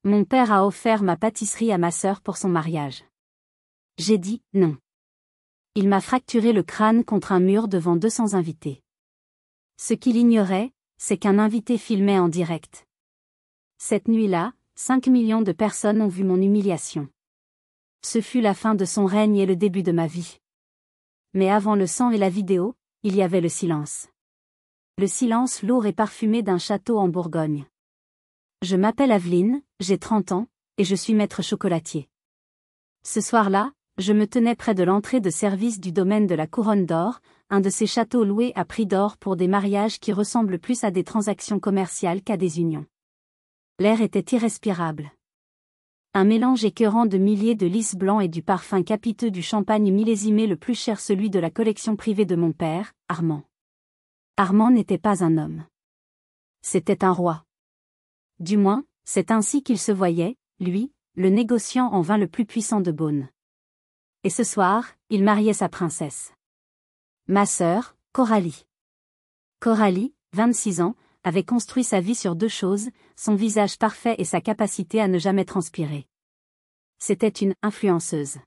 Mon père a offert ma pâtisserie à ma sœur pour son mariage. J'ai dit non. Il m'a fracturé le crâne contre un mur devant 200 invités. Ce qu'il ignorait, c'est qu'un invité filmait en direct. Cette nuit-là, 5 millions de personnes ont vu mon humiliation. Ce fut la fin de son règne et le début de ma vie. Mais avant le sang et la vidéo, il y avait le silence. Le silence lourd et parfumé d'un château en Bourgogne. Je m'appelle Aveline, j'ai 30 ans, et je suis maître chocolatier. Ce soir-là, je me tenais près de l'entrée de service du domaine de la Couronne d'Or, un de ces châteaux loués à prix d'or pour des mariages qui ressemblent plus à des transactions commerciales qu'à des unions. L'air était irrespirable. Un mélange écœurant de milliers de lys blancs et du parfum capiteux du champagne millésimé le plus cher, celui de la collection privée de mon père, Armand. Armand n'était pas un homme. C'était un roi. Du moins, c'est ainsi qu'il se voyait, lui, le négociant en vin le plus puissant de Beaune. Et ce soir, il mariait sa princesse. Ma sœur, Coralie. Coralie, 26 ans, avait construit sa vie sur deux choses, son visage parfait et sa capacité à ne jamais transpirer. C'était une influenceuse.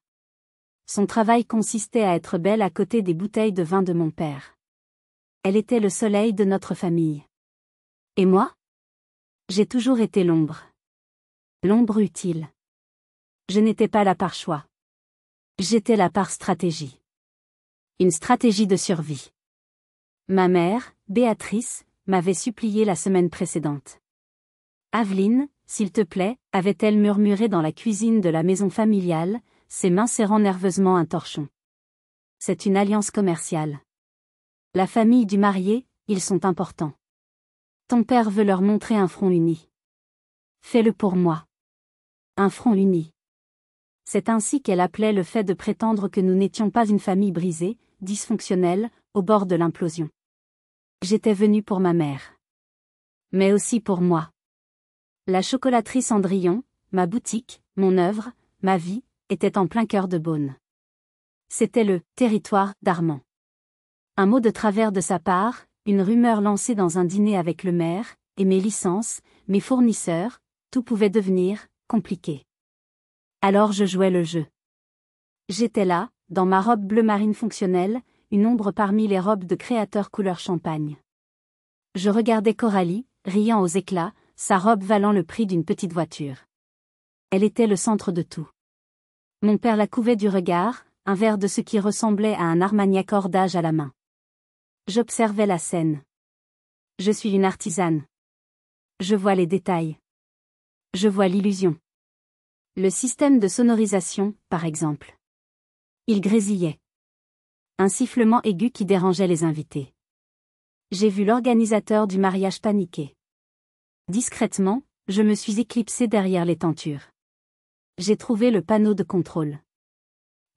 Son travail consistait à être belle à côté des bouteilles de vin de mon père. Elle était le soleil de notre famille. Et moi ? J'ai toujours été l'ombre. L'ombre utile. Je n'étais pas là par choix. J'étais là par stratégie. Une stratégie de survie. Ma mère, Béatrice, m'avait supplié la semaine précédente. Aveline, s'il te plaît, avait-elle murmuré dans la cuisine de la maison familiale, ses mains serrant nerveusement un torchon. C'est une alliance commerciale. La famille du marié, ils sont importants. Ton père veut leur montrer un front uni. Fais-le pour moi. Un front uni. C'est ainsi qu'elle appelait le fait de prétendre que nous n'étions pas une famille brisée, dysfonctionnelle, au bord de l'implosion. J'étais venue pour ma mère. Mais aussi pour moi. La chocolaterie Cendrillon, ma boutique, mon œuvre, ma vie, était en plein cœur de Beaune. C'était le territoire d'Armand. Un mot de travers de sa part, une rumeur lancée dans un dîner avec le maire, et mes licences, mes fournisseurs, tout pouvait devenir compliqué. Alors je jouais le jeu. J'étais là, dans ma robe bleu marine fonctionnelle, une ombre parmi les robes de créateurs couleur champagne. Je regardais Coralie, riant aux éclats, sa robe valant le prix d'une petite voiture. Elle était le centre de tout. Mon père la couvait du regard, un verre de ce qui ressemblait à un Armagnac hors d'âge à la main. J'observais la scène. Je suis une artisane. Je vois les détails. Je vois l'illusion. Le système de sonorisation, par exemple. Il grésillait. Un sifflement aigu qui dérangeait les invités. J'ai vu l'organisateur du mariage paniquer. Discrètement, je me suis éclipsée derrière les tentures. J'ai trouvé le panneau de contrôle.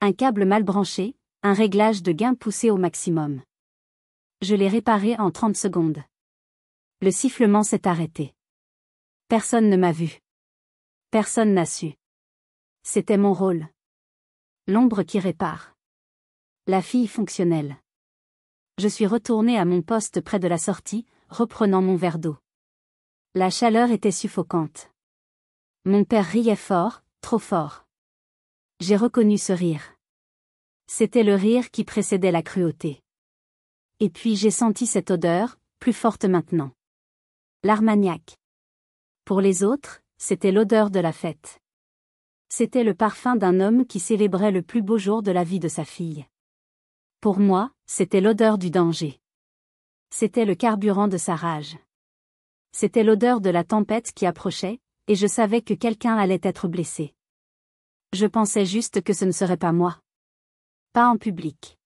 Un câble mal branché, un réglage de gain poussé au maximum. Je l'ai réparé en 30 secondes. Le sifflement s'est arrêté. Personne ne m'a vu. Personne n'a su. C'était mon rôle. L'ombre qui répare. La fille fonctionnelle. Je suis retournée à mon poste près de la sortie, reprenant mon verre d'eau. La chaleur était suffocante. Mon père riait fort, trop fort. J'ai reconnu ce rire. C'était le rire qui précédait la cruauté. Et puis j'ai senti cette odeur, plus forte maintenant. L'Armagnac. Pour les autres, c'était l'odeur de la fête. C'était le parfum d'un homme qui célébrait le plus beau jour de la vie de sa fille. Pour moi, c'était l'odeur du danger. C'était le carburant de sa rage. C'était l'odeur de la tempête qui approchait, et je savais que quelqu'un allait être blessé. Je pensais juste que ce ne serait pas moi. Pas en public.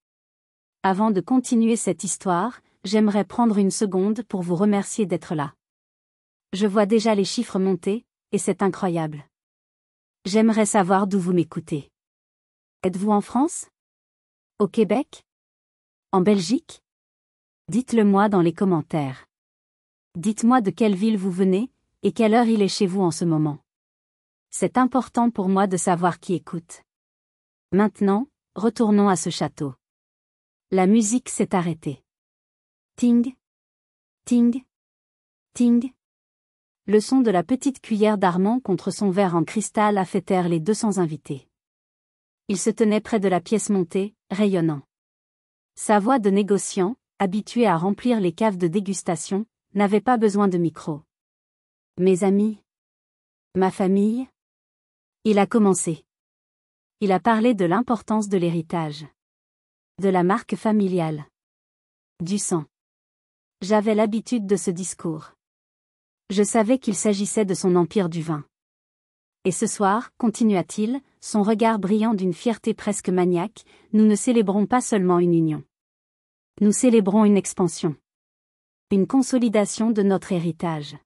Avant de continuer cette histoire, j'aimerais prendre une seconde pour vous remercier d'être là. Je vois déjà les chiffres monter, et c'est incroyable. J'aimerais savoir d'où vous m'écoutez. Êtes-vous en France ? Au Québec ? En Belgique ? Dites-le-moi dans les commentaires. Dites-moi de quelle ville vous venez, et quelle heure il est chez vous en ce moment. C'est important pour moi de savoir qui écoute. Maintenant, retournons à ce château. La musique s'est arrêtée. Ting. Ting. Ting. Le son de la petite cuillère d'Armand contre son verre en cristal a fait taire les 200 invités. Il se tenait près de la pièce montée, rayonnant. Sa voix de négociant, habitué à remplir les caves de dégustation, n'avait pas besoin de micro. Mes amis? Ma famille? Il a commencé. Il a parlé de l'importance de l'héritage. De la marque familiale. Du sang. J'avais l'habitude de ce discours. Je savais qu'il s'agissait de son empire du vin. Et ce soir, continua-t-il, son regard brillant d'une fierté presque maniaque, nous ne célébrons pas seulement une union. Nous célébrons une expansion. Une consolidation de notre héritage.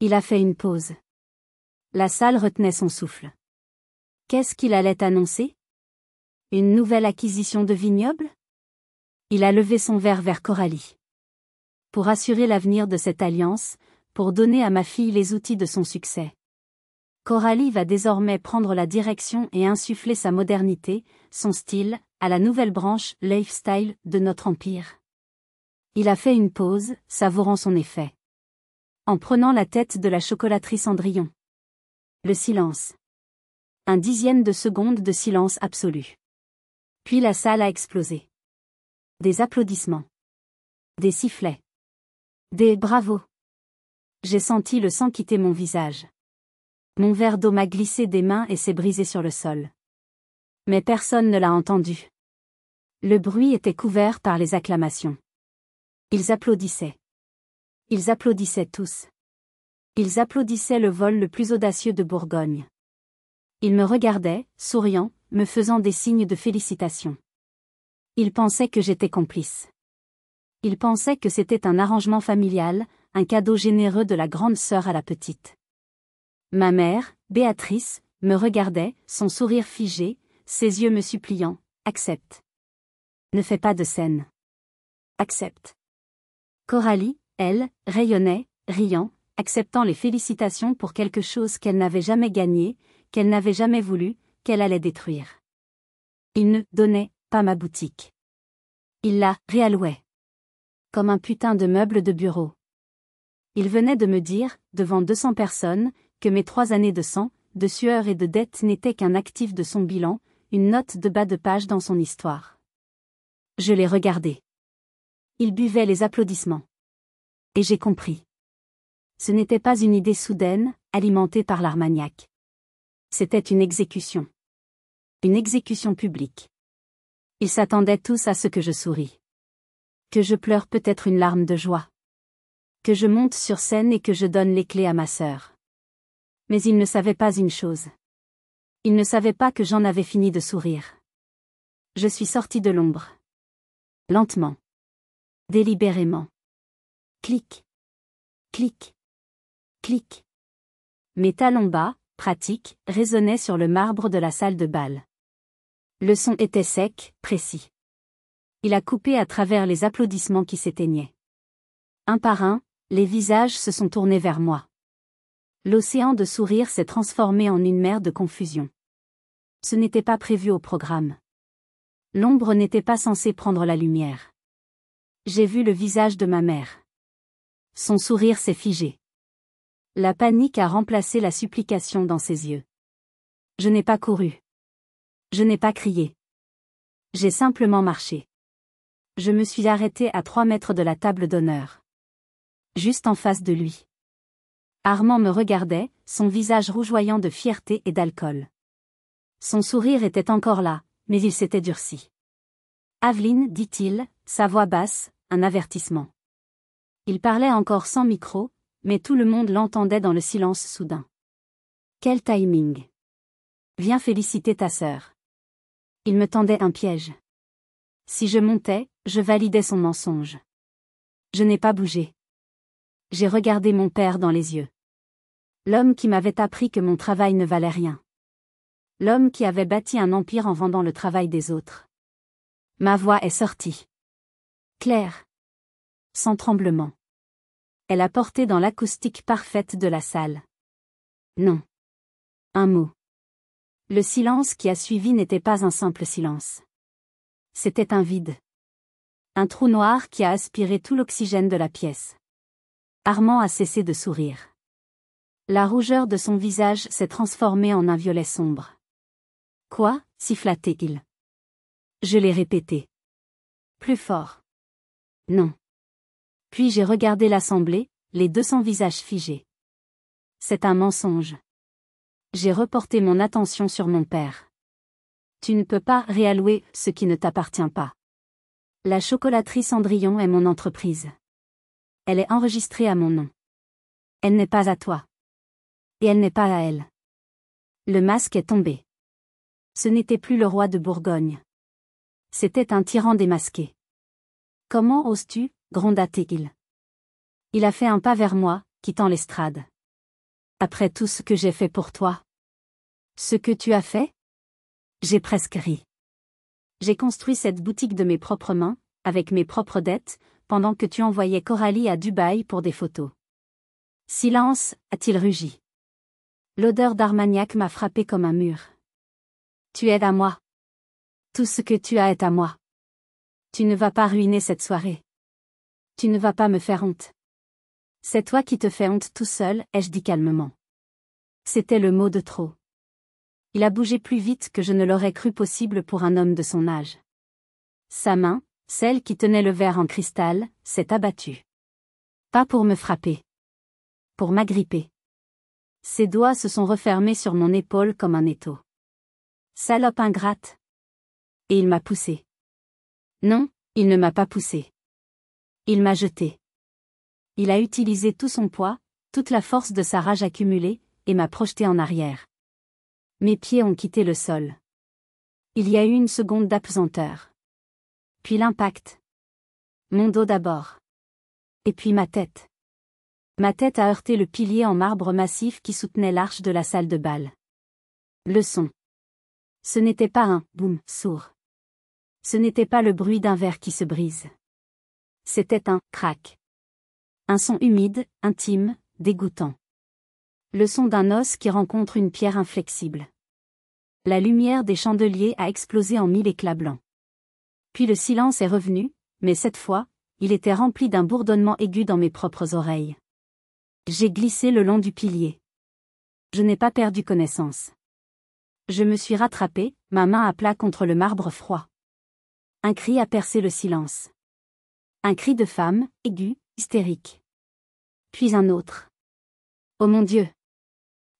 Il a fait une pause. La salle retenait son souffle. Qu'est-ce qu'il allait annoncer? Une nouvelle acquisition de vignoble? Il a levé son verre vers Coralie. Pour assurer l'avenir de cette alliance, pour donner à ma fille les outils de son succès. Coralie va désormais prendre la direction et insuffler sa modernité, son style, à la nouvelle branche lifestyle de notre empire. Il a fait une pause, savourant son effet. En prenant la tête de la chocolaterie Cendrillon. Le silence. Un dixième de seconde de silence absolu. Puis la salle a explosé. Des applaudissements. Des sifflets. Des bravos. J'ai senti le sang quitter mon visage. Mon verre d'eau m'a glissé des mains et s'est brisé sur le sol. Mais personne ne l'a entendu. Le bruit était couvert par les acclamations. Ils applaudissaient. Ils applaudissaient tous. Ils applaudissaient le vol le plus audacieux de Bourgogne. Ils me regardaient, souriant, me faisant des signes de félicitations. Ils pensaient que j'étais complice. Ils pensaient que c'était un arrangement familial, un cadeau généreux de la grande sœur à la petite. Ma mère, Béatrice, me regardait, son sourire figé, ses yeux me suppliant, accepte. Ne fais pas de scène. Accepte. Coralie, elle, rayonnait, riant, acceptant les félicitations pour quelque chose qu'elle n'avait jamais gagné, qu'elle n'avait jamais voulu, qu'elle allait détruire. Il ne donnait pas ma boutique. Il la réallouait. Comme un putain de meuble de bureau. Il venait de me dire, devant 200 personnes, que mes 3 années de sang, de sueur et de dette n'étaient qu'un actif de son bilan, une note de bas de page dans son histoire. Je l'ai regardé. Il buvait les applaudissements. Et j'ai compris. Ce n'était pas une idée soudaine, alimentée par l'Armagnac. C'était une exécution. Une exécution publique. Ils s'attendaient tous à ce que je souris. Que je pleure peut-être une larme de joie. Que je monte sur scène et que je donne les clés à ma sœur. Mais ils ne savaient pas une chose. Ils ne savaient pas que j'en avais fini de sourire. Je suis sortie de l'ombre. Lentement. Délibérément. Clic. Clic. Clic. Mes talons bas, pratiques, résonnaient sur le marbre de la salle de bal. Le son était sec, précis. Il a coupé à travers les applaudissements qui s'éteignaient. Un par un, les visages se sont tournés vers moi. L'océan de sourires s'est transformé en une mer de confusion. Ce n'était pas prévu au programme. L'ombre n'était pas censée prendre la lumière. J'ai vu le visage de ma mère. Son sourire s'est figé. La panique a remplacé la supplication dans ses yeux. Je n'ai pas couru. Je n'ai pas crié. J'ai simplement marché. Je me suis arrêtée à 3 mètres de la table d'honneur. Juste en face de lui. Armand me regardait, son visage rougeoyant de fierté et d'alcool. Son sourire était encore là, mais il s'était durci. Aveline, dit-il, sa voix basse, un avertissement. Il parlait encore sans micro, mais tout le monde l'entendait dans le silence soudain. Quel timing! Viens féliciter ta sœur. Il me tendait un piège. Si je montais, je validais son mensonge. Je n'ai pas bougé. J'ai regardé mon père dans les yeux. L'homme qui m'avait appris que mon travail ne valait rien. L'homme qui avait bâti un empire en vendant le travail des autres. Ma voix est sortie. Claire. Sans tremblement. Elle a porté dans l'acoustique parfaite de la salle. Non. Un mot. Le silence qui a suivi n'était pas un simple silence. C'était un vide. Un trou noir qui a aspiré tout l'oxygène de la pièce. Armand a cessé de sourire. La rougeur de son visage s'est transformée en un violet sombre. Quoi, siffla-t-il. Je l'ai répété. Plus fort. Non. Puis j'ai regardé l'assemblée, les 200 visages figés. C'est un mensonge. J'ai reporté mon attention sur mon père. Tu ne peux pas réallouer ce qui ne t'appartient pas. La chocolaterie Cendrillon est mon entreprise. Elle est enregistrée à mon nom. Elle n'est pas à toi. Et elle n'est pas à elle. Le masque est tombé. Ce n'était plus le roi de Bourgogne. C'était un tyran démasqué. Comment oses-tu, gronda-t-il. Il a fait un pas vers moi, quittant l'estrade. Après tout ce que j'ai fait pour toi. Ce que tu as fait? J'ai presque ri. J'ai construit cette boutique de mes propres mains, avec mes propres dettes, pendant que tu envoyais Coralie à Dubaï pour des photos. Silence, a-t-il rugi. L'odeur d'Armagnac m'a frappé comme un mur. Tu es à moi. Tout ce que tu as est à moi. Tu ne vas pas ruiner cette soirée. Tu ne vas pas me faire honte. C'est toi qui te fais honte tout seul, ai-je dit calmement. C'était le mot de trop. Il a bougé plus vite que je ne l'aurais cru possible pour un homme de son âge. Sa main, celle qui tenait le verre en cristal, s'est abattue. Pas pour me frapper. Pour m'agripper. Ses doigts se sont refermés sur mon épaule comme un étau. Salope ingrate. Et il m'a poussé. Non, il ne m'a pas poussé. Il m'a jeté. Il a utilisé tout son poids, toute la force de sa rage accumulée, et m'a projeté en arrière. Mes pieds ont quitté le sol. Il y a eu une seconde d'apesanteur. Puis l'impact. Mon dos d'abord. Et puis ma tête. Ma tête a heurté le pilier en marbre massif qui soutenait l'arche de la salle de bal. Le son. Ce n'était pas un « boum » sourd. Ce n'était pas le bruit d'un verre qui se brise. C'était un « crac ». Un son humide, intime, dégoûtant. Le son d'un os qui rencontre une pierre inflexible. La lumière des chandeliers a explosé en 1000 éclats blancs. Puis le silence est revenu, mais cette fois, il était rempli d'un bourdonnement aigu dans mes propres oreilles. J'ai glissé le long du pilier. Je n'ai pas perdu connaissance. Je me suis rattrapé, ma main à plat contre le marbre froid. Un cri a percé le silence. Un cri de femme, aigu, hystérique. Puis un autre. Oh mon Dieu!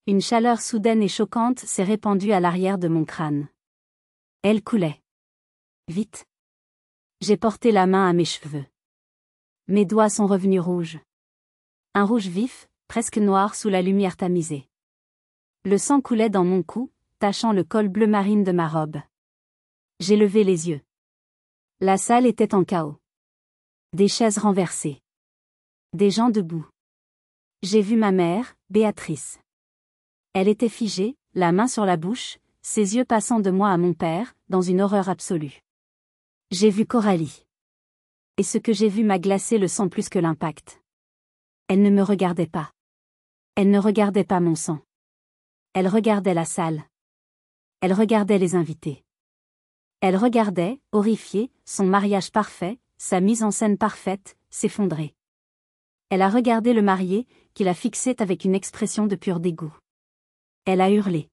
Une chaleur soudaine et choquante s'est répandue à l'arrière de mon crâne. Elle coulait. Vite. J'ai porté la main à mes cheveux. Mes doigts sont revenus rouges. Un rouge vif, presque noir sous la lumière tamisée. Le sang coulait dans mon cou, tachant le col bleu marine de ma robe. J'ai levé les yeux. La salle était en chaos. Des chaises renversées. Des gens debout. J'ai vu ma mère, Béatrice. Elle était figée, la main sur la bouche, ses yeux passant de moi à mon père, dans une horreur absolue. J'ai vu Coralie. Et ce que j'ai vu m'a glacé le sang plus que l'impact. Elle ne me regardait pas. Elle ne regardait pas mon sang. Elle regardait la salle. Elle regardait les invités. Elle regardait, horrifiée, son mariage parfait, sa mise en scène parfaite, s'effondrer. Elle a regardé le marié, qui la fixait avec une expression de pur dégoût. Elle a hurlé.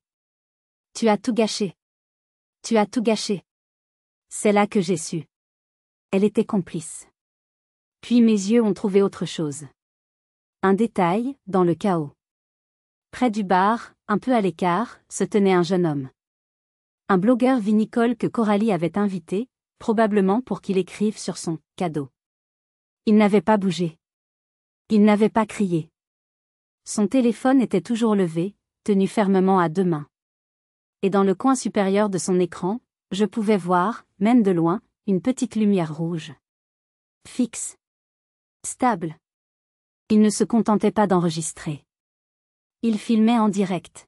Tu as tout gâché. Tu as tout gâché. C'est là que j'ai su. Elle était complice. Puis mes yeux ont trouvé autre chose. Un détail, dans le chaos. Près du bar, un peu à l'écart, se tenait un jeune homme. Un blogueur vinicole que Coralie avait invité, probablement pour qu'il écrive sur son « cadeau ». Il n'avait pas bougé. Il n'avait pas crié. Son téléphone était toujours levé, tenu fermement à 2 mains. Et dans le coin supérieur de son écran, je pouvais voir, même de loin, une petite lumière rouge. Fixe. Stable. Il ne se contentait pas d'enregistrer. Il filmait en direct.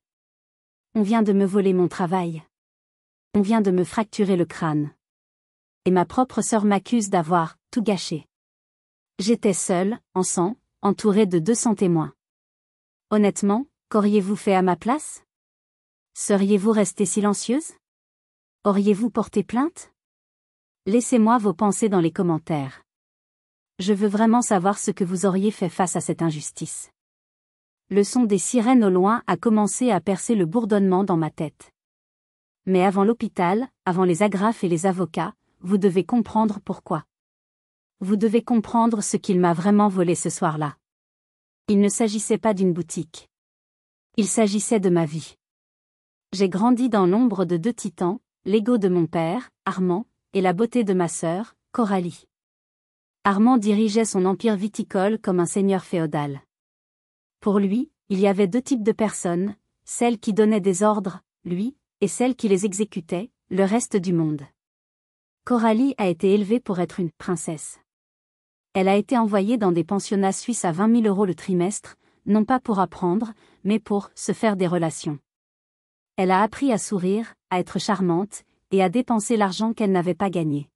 On vient de me voler mon travail. On vient de me fracturer le crâne. Et ma propre sœur m'accuse d'avoir tout gâché. J'étais seule, en sang, entourée de 200 témoins. Honnêtement, qu'auriez-vous fait à ma place? Seriez-vous restée silencieuse? Auriez-vous porté plainte? Laissez-moi vos pensées dans les commentaires. Je veux vraiment savoir ce que vous auriez fait face à cette injustice. Le son des sirènes au loin a commencé à percer le bourdonnement dans ma tête. Mais avant l'hôpital, avant les agrafes et les avocats, vous devez comprendre pourquoi. Vous devez comprendre ce qu'il m'a vraiment volé ce soir-là. Il ne s'agissait pas d'une boutique. Il s'agissait de ma vie. J'ai grandi dans l'ombre de deux titans, l'ego de mon père, Armand, et la beauté de ma sœur, Coralie. Armand dirigeait son empire viticole comme un seigneur féodal. Pour lui, il y avait deux types de personnes, celles qui donnaient des ordres, lui, et celles qui les exécutaient, le reste du monde. Coralie a été élevée pour être une princesse. Elle a été envoyée dans des pensionnats suisses à 20 000 € le trimestre, non pas pour apprendre, mais pour se faire des relations. Elle a appris à sourire, à être charmante, et à dépenser l'argent qu'elle n'avait pas gagné.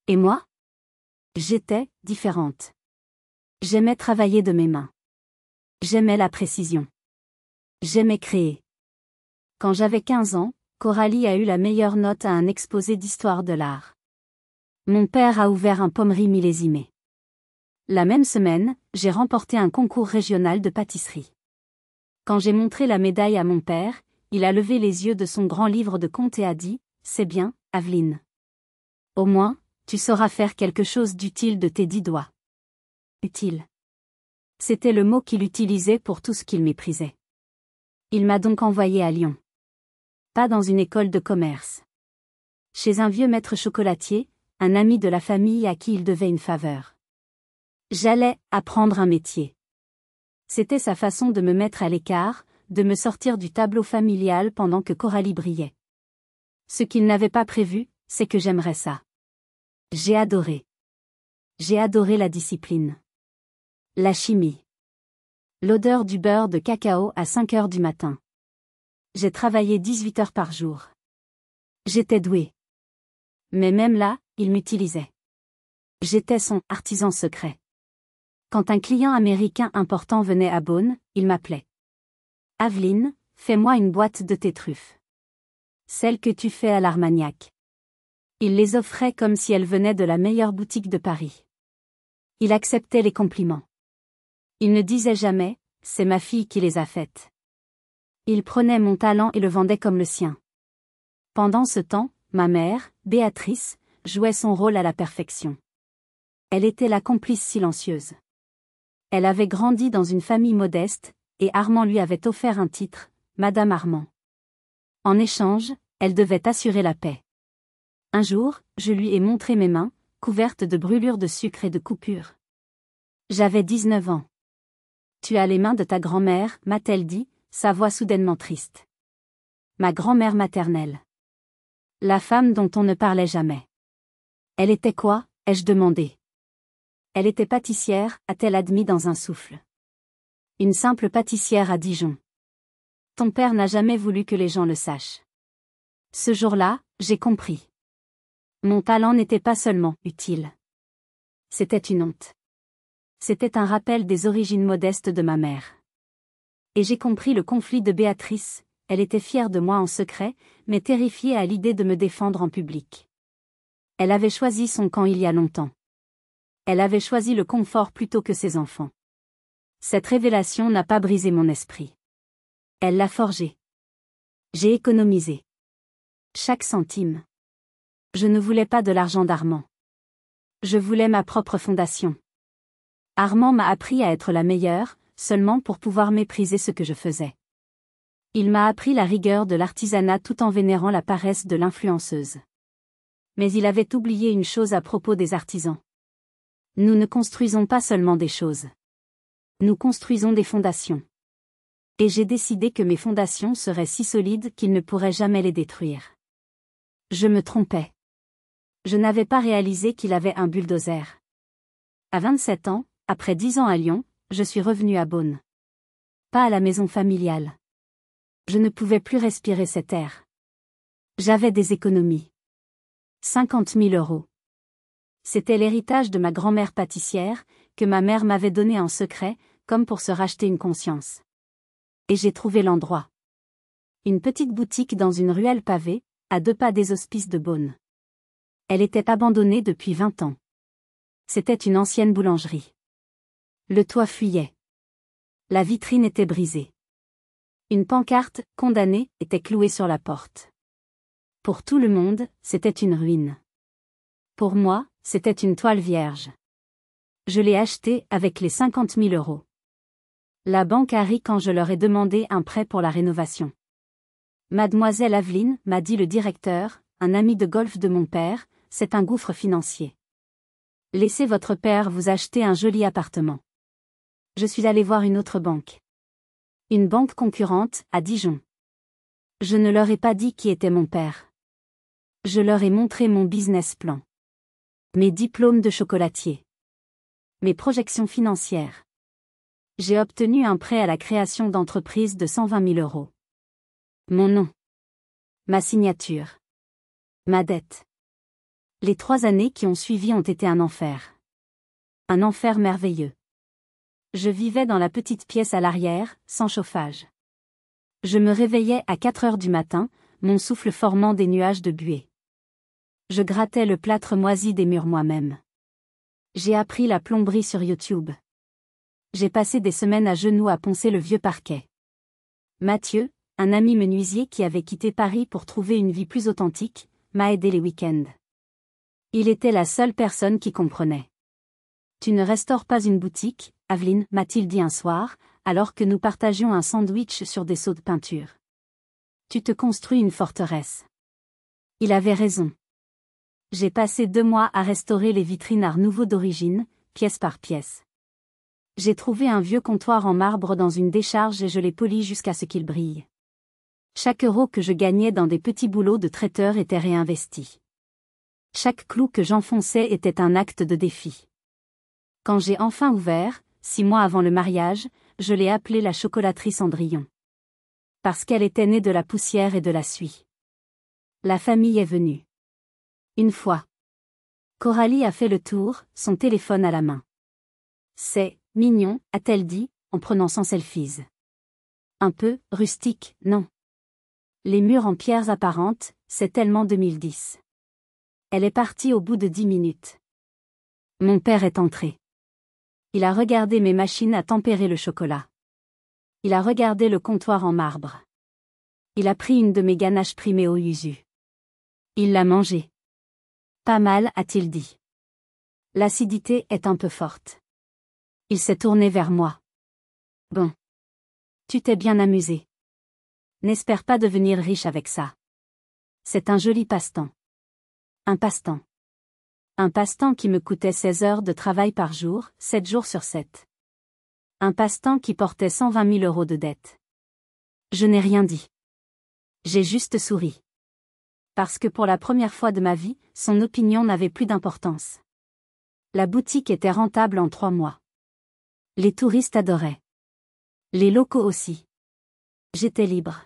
Et moi? J'étais différente. J'aimais travailler de mes mains. J'aimais la précision. J'aimais créer. Quand j'avais 15 ans, Coralie a eu la meilleure note à un exposé d'histoire de l'art. Mon père a ouvert un pommerie millésimé. La même semaine, j'ai remporté un concours régional de pâtisserie. Quand j'ai montré la médaille à mon père, il a levé les yeux de son grand livre de comptes et a dit « C'est bien, Aveline. Au moins, tu sauras faire quelque chose d'utile de tes 10 doigts. » Utile. C'était le mot qu'il utilisait pour tout ce qu'il méprisait. Il m'a donc envoyé à Lyon. Pas dans une école de commerce. Chez un vieux maître chocolatier, un ami de la famille à qui il devait une faveur. J'allais apprendre un métier. C'était sa façon de me mettre à l'écart, de me sortir du tableau familial pendant que Coralie brillait. Ce qu'il n'avait pas prévu, c'est que j'aimerais ça. J'ai adoré. J'ai adoré la discipline. La chimie. L'odeur du beurre de cacao à 5 heures du matin. J'ai travaillé 18 heures par jour. J'étais douée. Mais même là, il m'utilisait. J'étais son artisan secret. Quand un client américain important venait à Beaune, il m'appelait. Aveline, fais-moi une boîte de tes truffes. Celles que tu fais à l'Armagnac. Il les offrait comme si elles venaient de la meilleure boutique de Paris. Il acceptait les compliments. Il ne disait jamais, c'est ma fille qui les a faites. Il prenait mon talent et le vendait comme le sien. Pendant ce temps, ma mère, Béatrice, jouait son rôle à la perfection. Elle était la complice silencieuse. Elle avait grandi dans une famille modeste, et Armand lui avait offert un titre, Madame Armand. En échange, elle devait assurer la paix. Un jour, je lui ai montré mes mains, couvertes de brûlures de sucre et de coupures. J'avais 19 ans. Tu as les mains de ta grand-mère, m'a-t-elle dit, sa voix soudainement triste. Ma grand-mère maternelle. La femme dont on ne parlait jamais. Elle était quoi, ai-je demandé. Elle était pâtissière, a-t-elle admis dans un souffle. Une simple pâtissière à Dijon. Ton père n'a jamais voulu que les gens le sachent. Ce jour-là, j'ai compris. Mon talent n'était pas seulement utile. C'était une honte. C'était un rappel des origines modestes de ma mère. Et j'ai compris le conflit de Béatrice, elle était fière de moi en secret, mais terrifiée à l'idée de me défendre en public. Elle avait choisi son camp il y a longtemps. Elle avait choisi le confort plutôt que ses enfants. Cette révélation n'a pas brisé mon esprit. Elle l'a forgé. J'ai économisé. Chaque centime. Je ne voulais pas de l'argent d'Armand. Je voulais ma propre fondation. Armand m'a appris à être la meilleure, seulement pour pouvoir mépriser ce que je faisais. Il m'a appris la rigueur de l'artisanat tout en vénérant la paresse de l'influenceuse. Mais il avait oublié une chose à propos des artisans. Nous ne construisons pas seulement des choses. Nous construisons des fondations. Et j'ai décidé que mes fondations seraient si solides qu'ils ne pourraient jamais les détruire. Je me trompais. Je n'avais pas réalisé qu'il avait un bulldozer. À 27 ans, après 10 ans à Lyon, je suis revenue à Beaune. Pas à la maison familiale. Je ne pouvais plus respirer cet air. J'avais des économies. 50 000 €. C'était l'héritage de ma grand-mère pâtissière, que ma mère m'avait donné en secret, comme pour se racheter une conscience. Et j'ai trouvé l'endroit. Une petite boutique dans une ruelle pavée, à 2 pas des hospices de Beaune. Elle était abandonnée depuis 20 ans. C'était une ancienne boulangerie. Le toit fuyait. La vitrine était brisée. Une pancarte « Condamné » était clouée sur la porte. Pour tout le monde, c'était une ruine. Pour moi, c'était une toile vierge. Je l'ai achetée avec les 50 000 euros. La banque a ri quand je leur ai demandé un prêt pour la rénovation. Mademoiselle Aveline, m'a dit le directeur, un ami de golf de mon père, c'est un gouffre financier. Laissez votre père vous acheter un joli appartement. Je suis allé voir une autre banque. Une banque concurrente, à Dijon. Je ne leur ai pas dit qui était mon père. Je leur ai montré mon business plan. Mes diplômes de chocolatier. Mes projections financières. J'ai obtenu un prêt à la création d'entreprise de 120 000 euros. Mon nom. Ma signature. Ma dette. Les 3 années qui ont suivi ont été un enfer. Un enfer merveilleux. Je vivais dans la petite pièce à l'arrière, sans chauffage. Je me réveillais à 4 heures du matin, mon souffle formant des nuages de buée. Je grattais le plâtre moisi des murs moi-même. J'ai appris la plomberie sur YouTube. J'ai passé des semaines à genoux à poncer le vieux parquet. Mathieu, un ami menuisier qui avait quitté Paris pour trouver une vie plus authentique, m'a aidé les week-ends. Il était la seule personne qui comprenait. Tu ne restaures pas une boutique, Aveline, m'a-t-il dit un soir, alors que nous partagions un sandwich sur des seaux de peinture. Tu te construis une forteresse. Il avait raison. J'ai passé 2 mois à restaurer les vitrines Art Nouveau d'origine, pièce par pièce. J'ai trouvé un vieux comptoir en marbre dans une décharge et je l'ai poli jusqu'à ce qu'il brille. Chaque euro que je gagnais dans des petits boulots de traiteur était réinvesti. Chaque clou que j'enfonçais était un acte de défi. Quand j'ai enfin ouvert, 6 mois avant le mariage, je l'ai appelée la chocolaterie Cendrillon. Parce qu'elle était née de la poussière et de la suie. La famille est venue. Une fois. Coralie a fait le tour, son téléphone à la main. C'est mignon, a-t-elle dit, en prenant son selfies. Un peu rustique, non. Les murs en pierres apparentes, c'est tellement 2010. Elle est partie au bout de 10 minutes. Mon père est entré. Il a regardé mes machines à tempérer le chocolat. Il a regardé le comptoir en marbre. Il a pris une de mes ganaches primées au yuzu. Il l'a mangée. Pas mal, a-t-il dit. L'acidité est un peu forte. Il s'est tourné vers moi. Bon. Tu t'es bien amusé. N'espère pas devenir riche avec ça. C'est un joli passe-temps. Un passe-temps. Un passe-temps qui me coûtait 16 heures de travail par jour, 7 jours sur 7. Un passe-temps qui portait 120 000 euros de dette. Je n'ai rien dit. J'ai juste souri. Parce que pour la première fois de ma vie, son opinion n'avait plus d'importance. La boutique était rentable en 3 mois. Les touristes adoraient. Les locaux aussi. J'étais libre.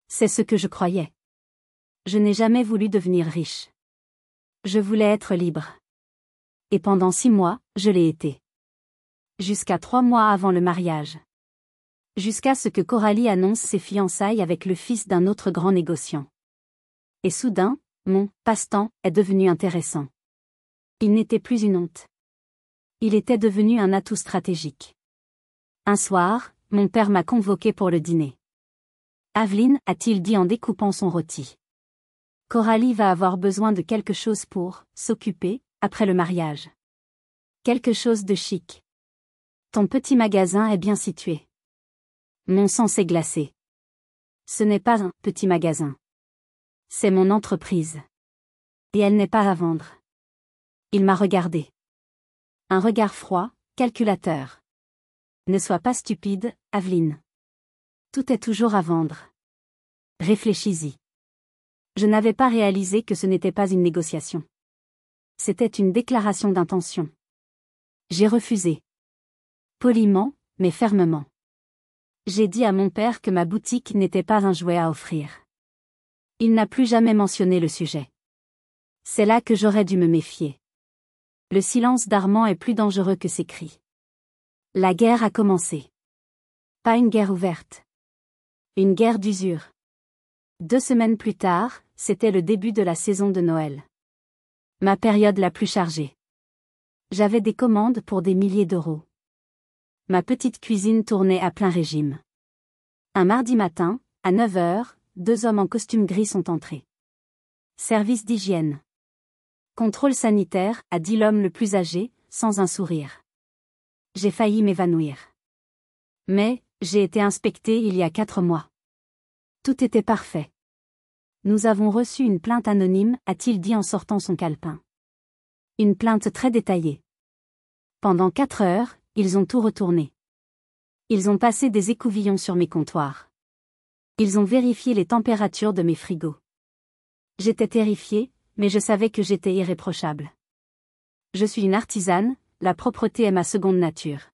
C'est ce que je croyais. Je n'ai jamais voulu devenir riche. Je voulais être libre. Et pendant 6 mois, je l'ai été. Jusqu'à 3 mois avant le mariage. Jusqu'à ce que Coralie annonce ses fiançailles avec le fils d'un autre grand négociant. Et soudain, mon passe-temps est devenu intéressant. Il n'était plus une honte. Il était devenu un atout stratégique. Un soir, mon père m'a convoqué pour le dîner. Aveline, a-t-il dit en découpant son rôti. Coralie va avoir besoin de quelque chose pour s'occuper, après le mariage. Quelque chose de chic. Ton petit magasin est bien situé. Mon sang s'est glacé. Ce n'est pas un petit magasin. C'est mon entreprise. Et elle n'est pas à vendre. Il m'a regardé. Un regard froid, calculateur. Ne sois pas stupide, Aveline. Tout est toujours à vendre. Réfléchis-y. Je n'avais pas réalisé que ce n'était pas une négociation. C'était une déclaration d'intention. J'ai refusé. Poliment, mais fermement. J'ai dit à mon père que ma boutique n'était pas un jouet à offrir. Il n'a plus jamais mentionné le sujet. C'est là que j'aurais dû me méfier. Le silence d'Armand est plus dangereux que ses cris. La guerre a commencé. Pas une guerre ouverte. Une guerre d'usure. 2 semaines plus tard, c'était le début de la saison de Noël. Ma période la plus chargée. J'avais des commandes pour des milliers d'euros. Ma petite cuisine tournait à plein régime. Un mardi matin, à 9 heures, 2 hommes en costume gris sont entrés. Service d'hygiène. Contrôle sanitaire, a dit l'homme le plus âgé, sans un sourire. J'ai failli m'évanouir. Mais, j'ai été inspecté il y a 4 mois. Tout était parfait. Nous avons reçu une plainte anonyme, a-t-il dit en sortant son calepin. Une plainte très détaillée. Pendant 4 heures, ils ont tout retourné. Ils ont passé des écouvillons sur mes comptoirs. Ils ont vérifié les températures de mes frigos. J'étais terrifiée, mais je savais que j'étais irréprochable. Je suis une artisane, la propreté est ma seconde nature.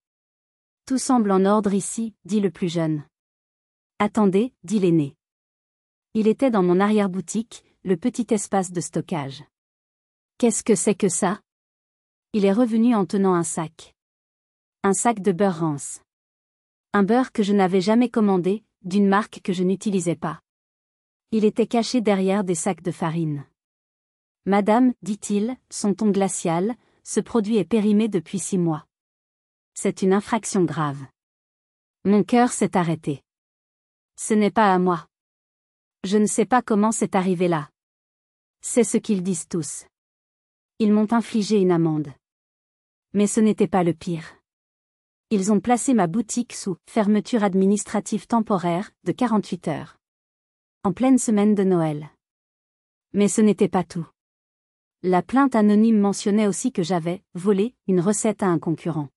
Tout semble en ordre ici, dit le plus jeune. Attendez, dit l'aîné. Il était dans mon arrière-boutique, le petit espace de stockage. Qu'est-ce que c'est que ça? Il est revenu en tenant un sac. Un sac de beurre rance. Un beurre que je n'avais jamais commandé, d'une marque que je n'utilisais pas. Il était caché derrière des sacs de farine. Madame, dit-il, son ton glacial, ce produit est périmé depuis 6 mois. C'est une infraction grave. Mon cœur s'est arrêté. Ce n'est pas à moi. Je ne sais pas comment c'est arrivé là. C'est ce qu'ils disent tous. Ils m'ont infligé une amende. Mais ce n'était pas le pire. Ils ont placé ma boutique sous fermeture administrative temporaire de 48 heures. En pleine semaine de Noël. Mais ce n'était pas tout. La plainte anonyme mentionnait aussi que j'avais volé une recette à un concurrent.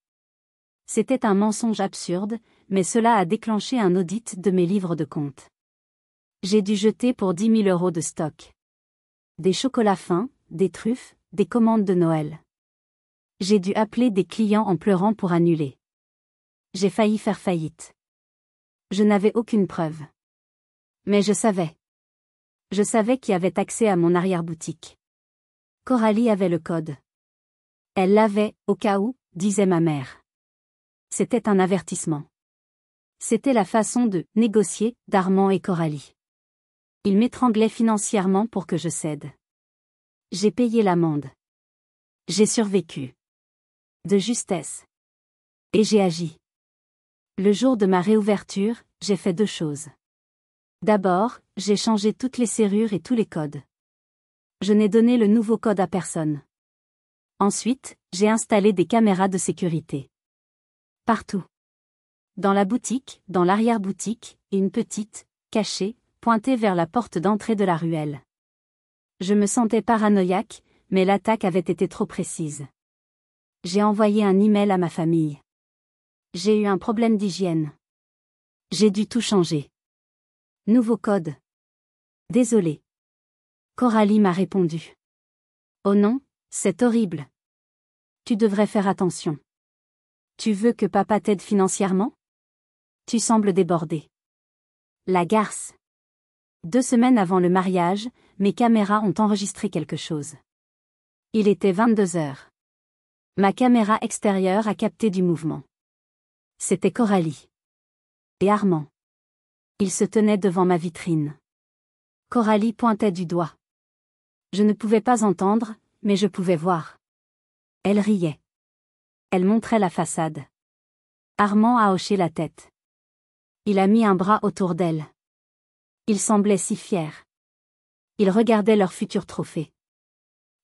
C'était un mensonge absurde, mais cela a déclenché un audit de mes livres de compte. J'ai dû jeter pour 10 000 € de stock. Des chocolats fins, des truffes, des commandes de Noël. J'ai dû appeler des clients en pleurant pour annuler. J'ai failli faire faillite. Je n'avais aucune preuve. Mais je savais. Je savais qui avait accès à mon arrière-boutique. Coralie avait le code. Elle l'avait, au cas où, disait ma mère. C'était un avertissement. C'était la façon de négocier d'Armand et Coralie. Ils m'étranglaient financièrement pour que je cède. J'ai payé l'amende. J'ai survécu. De justesse. Et j'ai agi. Le jour de ma réouverture, j'ai fait 2 choses. D'abord, j'ai changé toutes les serrures et tous les codes. Je n'ai donné le nouveau code à personne. Ensuite, j'ai installé des caméras de sécurité. Partout. Dans la boutique, dans l'arrière-boutique, et une petite, cachée, pointée vers la porte d'entrée de la ruelle. Je me sentais paranoïaque, mais l'attaque avait été trop précise. J'ai envoyé un email à ma famille. J'ai eu un problème d'hygiène. J'ai dû tout changer. Nouveau code. Désolé. Coralie m'a répondu. Oh non, c'est horrible. Tu devrais faire attention. Tu veux que papa t'aide financièrement? Tu sembles débordé. La garce. 2 semaines avant le mariage, mes caméras ont enregistré quelque chose. Il était 22 heures. Ma caméra extérieure a capté du mouvement. C'était Coralie. Et Armand. Ils se tenaient devant ma vitrine. Coralie pointait du doigt. Je ne pouvais pas entendre, mais je pouvais voir. Elle riait. Elle montrait la façade. Armand a hoché la tête. Il a mis un bras autour d'elle. Il semblait si fier. Ils regardaient leur futur trophée.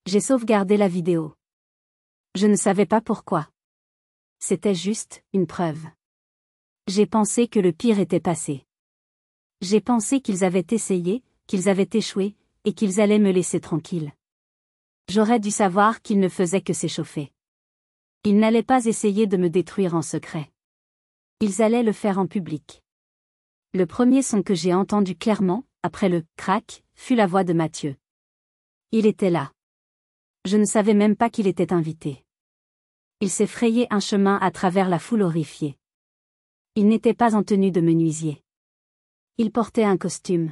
J'ai sauvegardé la vidéo. Je ne savais pas pourquoi. C'était juste une preuve. J'ai pensé que le pire était passé. J'ai pensé qu'ils avaient essayé, qu'ils avaient échoué, et qu'ils allaient me laisser tranquille. J'aurais dû savoir qu'ils ne faisaient que s'échauffer. Ils n'allaient pas essayer de me détruire en secret. Ils allaient le faire en public. Le premier son que j'ai entendu clairement, après le « crac », fut la voix de Mathieu. Il était là. Je ne savais même pas qu'il était invité. Il s'est frayé un chemin à travers la foule horrifiée. Il n'était pas en tenue de menuisier. Il portait un costume.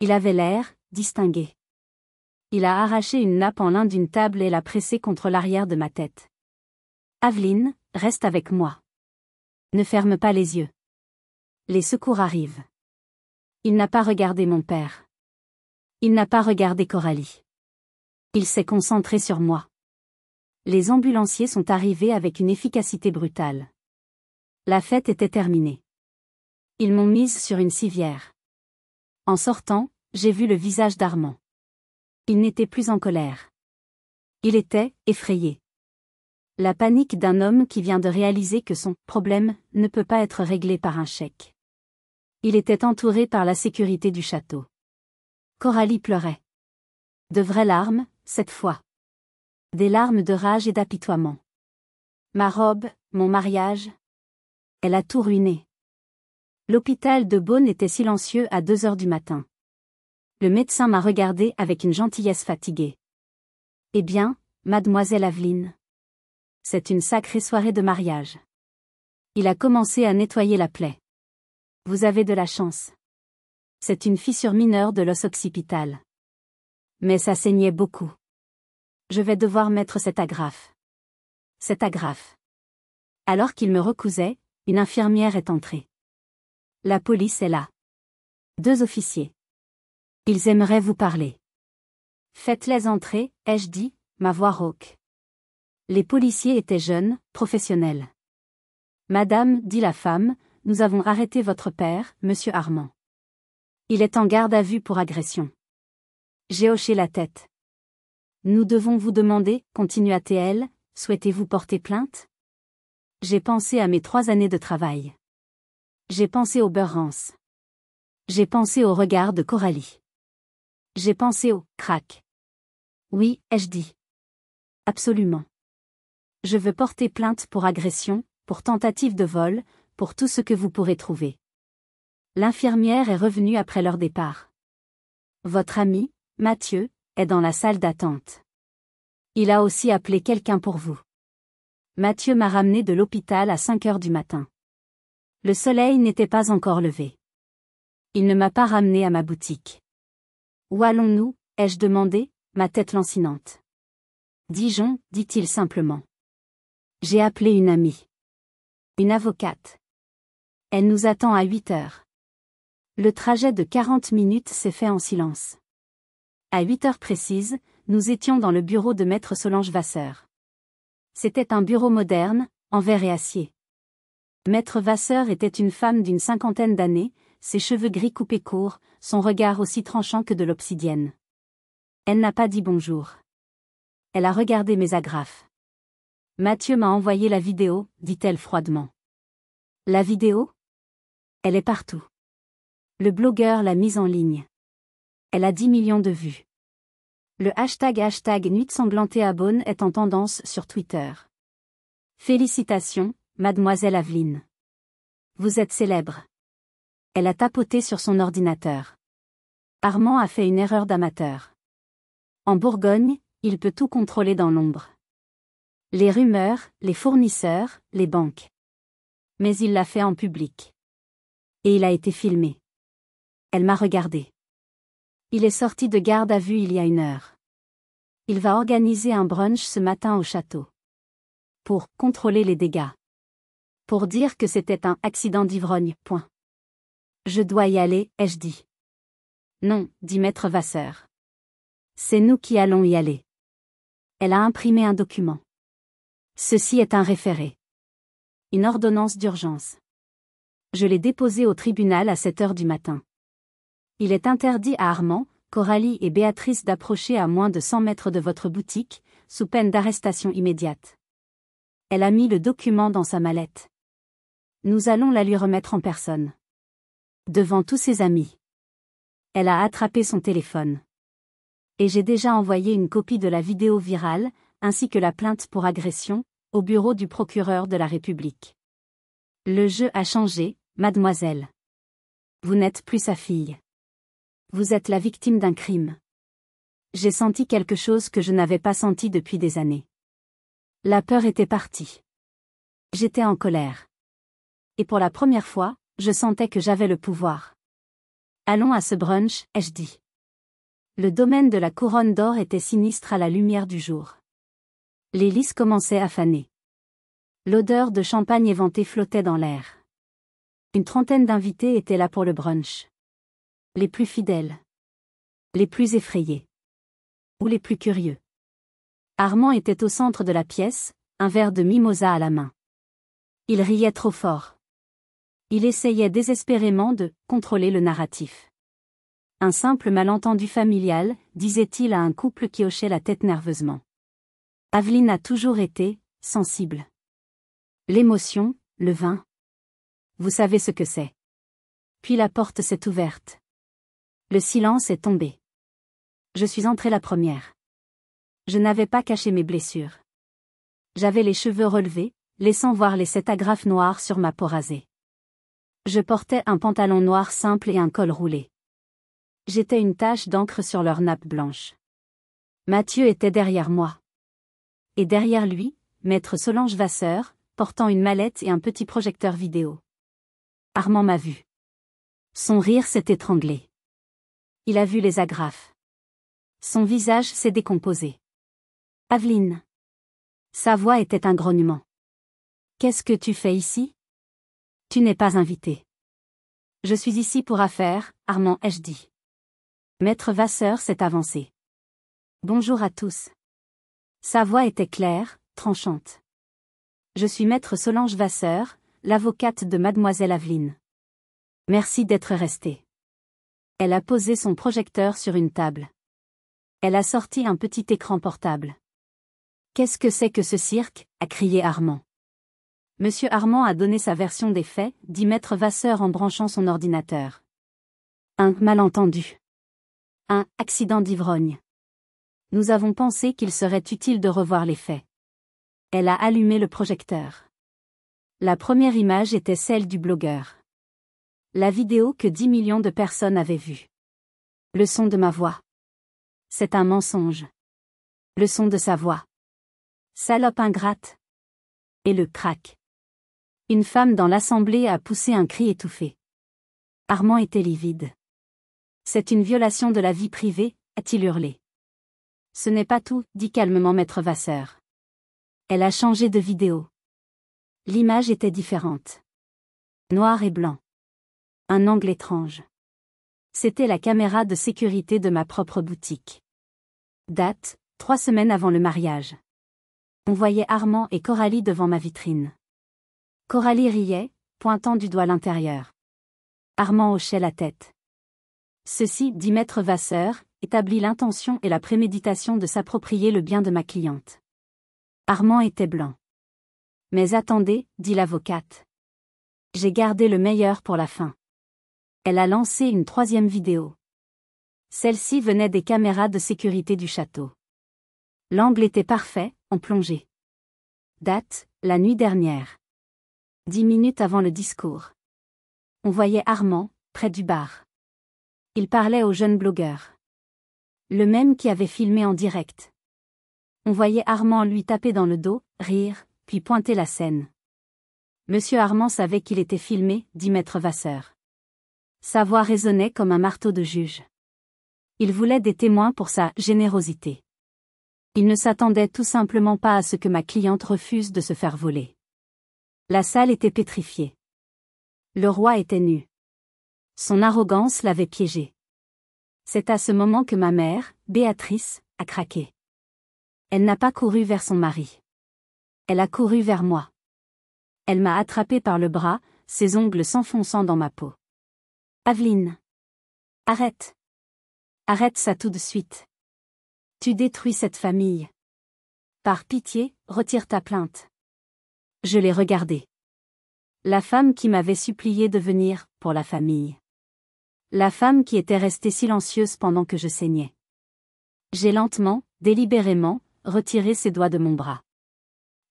Il avait l'air distingué. Il a arraché une nappe en lin d'une table et l'a pressée contre l'arrière de ma tête. Aveline, reste avec moi. Ne ferme pas les yeux. Les secours arrivent. Il n'a pas regardé mon père. Il n'a pas regardé Coralie. Il s'est concentré sur moi. Les ambulanciers sont arrivés avec une efficacité brutale. La fête était terminée. Ils m'ont mise sur une civière. En sortant, j'ai vu le visage d'Armand. Il n'était plus en colère. Il était effrayé. La panique d'un homme qui vient de réaliser que son problème ne peut pas être réglé par un chèque. Il était entouré par la sécurité du château. Coralie pleurait. De vraies larmes, cette fois. Des larmes de rage et d'apitoiement. Ma robe, mon mariage. Elle a tout ruiné. L'hôpital de Beaune était silencieux à 2 heures du matin. Le médecin m'a regardé avec une gentillesse fatiguée. Eh bien, mademoiselle Aveline. C'est une sacrée soirée de mariage. Il a commencé à nettoyer la plaie. Vous avez de la chance. C'est une fissure mineure de l'os occipital. Mais ça saignait beaucoup. Je vais devoir mettre cette agrafe. Cette agrafe. Alors qu'il me recousait, une infirmière est entrée. La police est là. 2 officiers. Ils aimeraient vous parler. Faites-les entrer, ai-je dit, ma voix rauque. Les policiers étaient jeunes, professionnels. Madame, dit la femme, nous avons arrêté votre père, monsieur Armand. Il est en garde à vue pour agression. J'ai hoché la tête. Nous devons vous demander, continua-t-elle, souhaitez-vous porter plainte? J'ai pensé à mes 3 années de travail. J'ai pensé au beurre rance. J'ai pensé au regard de Coralie. J'ai pensé au crack. Oui, ai-je dit. Absolument. Je veux porter plainte pour agression, pour tentative de vol, pour tout ce que vous pourrez trouver. L'infirmière est revenue après leur départ. Votre ami, Mathieu, est dans la salle d'attente. Il a aussi appelé quelqu'un pour vous. Mathieu m'a ramené de l'hôpital à 5 heures du matin. Le soleil n'était pas encore levé. Il ne m'a pas ramené à ma boutique. Où allons-nous, ai-je demandé, ma tête lancinante. Dijon, dit-il simplement. J'ai appelé une amie. Une avocate. Elle nous attend à 8 heures. Le trajet de 40 minutes s'est fait en silence. À 8 heures précises, nous étions dans le bureau de maître Solange Vasseur. C'était un bureau moderne, en verre et acier. Maître Vasseur était une femme d'une 50aine d'années, ses cheveux gris coupés courts, son regard aussi tranchant que de l'obsidienne. Elle n'a pas dit bonjour. Elle a regardé mes agrafes. Mathieu m'a envoyé la vidéo, dit-elle froidement. La vidéo? Elle est partout. Le blogueur l'a mise en ligne. Elle a 10 millions de vues. Le hashtag Nuit sanglantée à Beaune est en tendance sur Twitter. Félicitations, mademoiselle Aveline. Vous êtes célèbre. Elle a tapoté sur son ordinateur. Armand a fait une erreur d'amateur. En Bourgogne, il peut tout contrôler dans l'ombre. Les rumeurs, les fournisseurs, les banques. Mais il l'a fait en public. Et il a été filmé. Elle m'a regardé. Il est sorti de garde à vue il y a 1 heure. Il va organiser un brunch ce matin au château. Pour contrôler les dégâts. Pour dire que c'était un accident d'ivrogne, point. Je dois y aller, ai-je dit. Non, dit maître Vasseur. C'est nous qui allons y aller. Elle a imprimé un document. Ceci est un référé. Une ordonnance d'urgence. Je l'ai déposé au tribunal à 7 heures du matin. Il est interdit à Armand, Coralie et Béatrice d'approcher à moins de 100 mètres de votre boutique, sous peine d'arrestation immédiate. Elle a mis le document dans sa mallette. Nous allons la lui remettre en personne. Devant tous ses amis. Elle a attrapé son téléphone. Et j'ai déjà envoyé une copie de la vidéo virale, ainsi que la plainte pour agression, au bureau du procureur de la République. Le jeu a changé, mademoiselle. Vous n'êtes plus sa fille. Vous êtes la victime d'un crime. J'ai senti quelque chose que je n'avais pas senti depuis des années. La peur était partie. J'étais en colère. Et pour la première fois, je sentais que j'avais le pouvoir. Allons à ce brunch, ai-je dit. Le domaine de la Couronne d'Or était sinistre à la lumière du jour. Les lys commençaient à faner. L'odeur de champagne éventé flottait dans l'air. Une 30aine d'invités étaient là pour le brunch. Les plus fidèles. Les plus effrayés. Ou les plus curieux. Armand était au centre de la pièce, un verre de mimosa à la main. Il riait trop fort. Il essayait désespérément de contrôler le narratif. Un simple malentendu familial, disait-il à un couple qui hochait la tête nerveusement. Aveline a toujours été sensible. L'émotion, le vin. Vous savez ce que c'est. Puis la porte s'est ouverte. Le silence est tombé. Je suis entrée la première. Je n'avais pas caché mes blessures. J'avais les cheveux relevés, laissant voir les 7 agrafes noires sur ma peau rasée. Je portais un pantalon noir simple et un col roulé. J'étais une tache d'encre sur leur nappe blanche. Mathieu était derrière moi. Et derrière lui, maître Solange Vasseur, portant une mallette et un petit projecteur vidéo. Armand m'a vu. Son rire s'est étranglé. Il a vu les agrafes. Son visage s'est décomposé. Aveline. Sa voix était un grognement. Qu'est-ce que tu fais ici? Tu n'es pas invité. Je suis ici pour affaires, Armand, ai-je dit. Maître Vasseur s'est avancé. Bonjour à tous. Sa voix était claire, tranchante. Je suis maître Solange Vasseur, l'avocate de mademoiselle Aveline. Merci d'être restée. Elle a posé son projecteur sur une table. Elle a sorti un petit écran portable. Qu'est-ce que c'est que ce cirque? A crié Armand. Monsieur Armand a donné sa version des faits, dit maître Vasseur en branchant son ordinateur. Un malentendu. Un accident d'ivrogne. Nous avons pensé qu'il serait utile de revoir les faits. Elle a allumé le projecteur. La première image était celle du blogueur. La vidéo que 10 millions de personnes avaient vue. Le son de ma voix. C'est un mensonge. Le son de sa voix. Salope ingrate. Et le crack. Une femme dans l'assemblée a poussé un cri étouffé. Armand était livide. C'est une violation de la vie privée, a-t-il hurlé. Ce n'est pas tout, dit calmement maître Vasseur. Elle a changé de vidéo. L'image était différente. Noir et blanc. Un angle étrange. C'était la caméra de sécurité de ma propre boutique. Date, 3 semaines avant le mariage. On voyait Armand et Coralie devant ma vitrine. Coralie riait, pointant du doigt l'intérieur. Armand hochait la tête. Ceci, dit maître Vasseur, établit l'intention et la préméditation de s'approprier le bien de ma cliente. Armand était blanc. Mais attendez, dit l'avocate. J'ai gardé le meilleur pour la fin. Elle a lancé une 3e vidéo. Celle-ci venait des caméras de sécurité du château. L'angle était parfait, en plongée. Date, la nuit dernière. 10 minutes avant le discours. On voyait Armand, près du bar. Il parlait au jeune blogueur. Le même qui avait filmé en direct. On voyait Armand lui taper dans le dos, rire, puis pointer la scène. Monsieur Armand savait qu'il était filmé, dit maître Vasseur. Sa voix résonnait comme un marteau de juge. Il voulait des témoins pour sa générosité. Il ne s'attendait tout simplement pas à ce que ma cliente refuse de se faire voler. La salle était pétrifiée. Le roi était nu. Son arrogance l'avait piégé. C'est à ce moment que ma mère, Béatrice, a craqué. Elle n'a pas couru vers son mari. Elle a couru vers moi. Elle m'a attrapé par le bras, ses ongles s'enfonçant dans ma peau. Aveline. Arrête. Arrête ça tout de suite. Tu détruis cette famille. Par pitié, retire ta plainte. Je l'ai regardée. La femme qui m'avait supplié de venir, pour la famille. La femme qui était restée silencieuse pendant que je saignais. J'ai lentement, délibérément, retiré ses doigts de mon bras.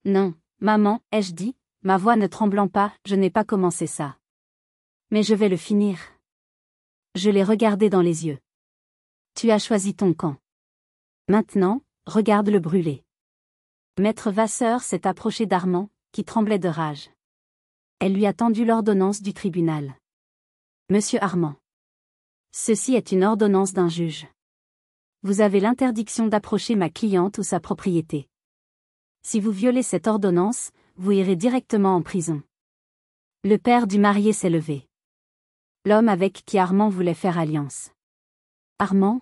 Non, maman, ai-je dit, ma voix ne tremblant pas, je n'ai pas commencé ça. Mais je vais le finir. Je l'ai regardé dans les yeux. Tu as choisi ton camp. Maintenant, regarde le brûler. Maître Vasseur s'est approché d'Armand, qui tremblait de rage. Elle lui a tendu l'ordonnance du tribunal. Monsieur Armand. Ceci est une ordonnance d'un juge. Vous avez l'interdiction d'approcher ma cliente ou sa propriété. Si vous violez cette ordonnance, vous irez directement en prison. Le père du marié s'est levé. L'homme avec qui Armand voulait faire alliance. Armand?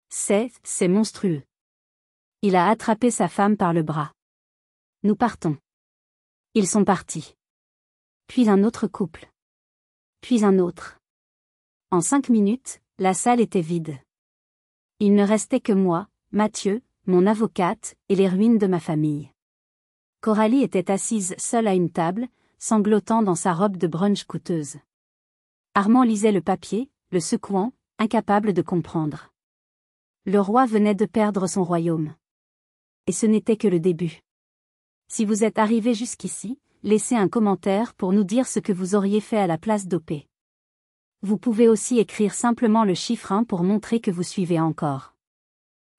C'est monstrueux. Il a attrapé sa femme par le bras. Nous partons. Ils sont partis. Puis un autre couple. puis un autre. En 5 minutes, la salle était vide. Il ne restait que moi, Mathieu, mon avocate, et les ruines de ma famille. Coralie était assise seule à une table, sanglotant dans sa robe de brunch coûteuse. Armand lisait le papier, le secouant, incapable de comprendre. Le roi venait de perdre son royaume. Et ce n'était que le début. Si vous êtes arrivé jusqu'ici, laissez un commentaire pour nous dire ce que vous auriez fait à la place d'OP. Vous pouvez aussi écrire simplement le chiffre 1 pour montrer que vous suivez encore.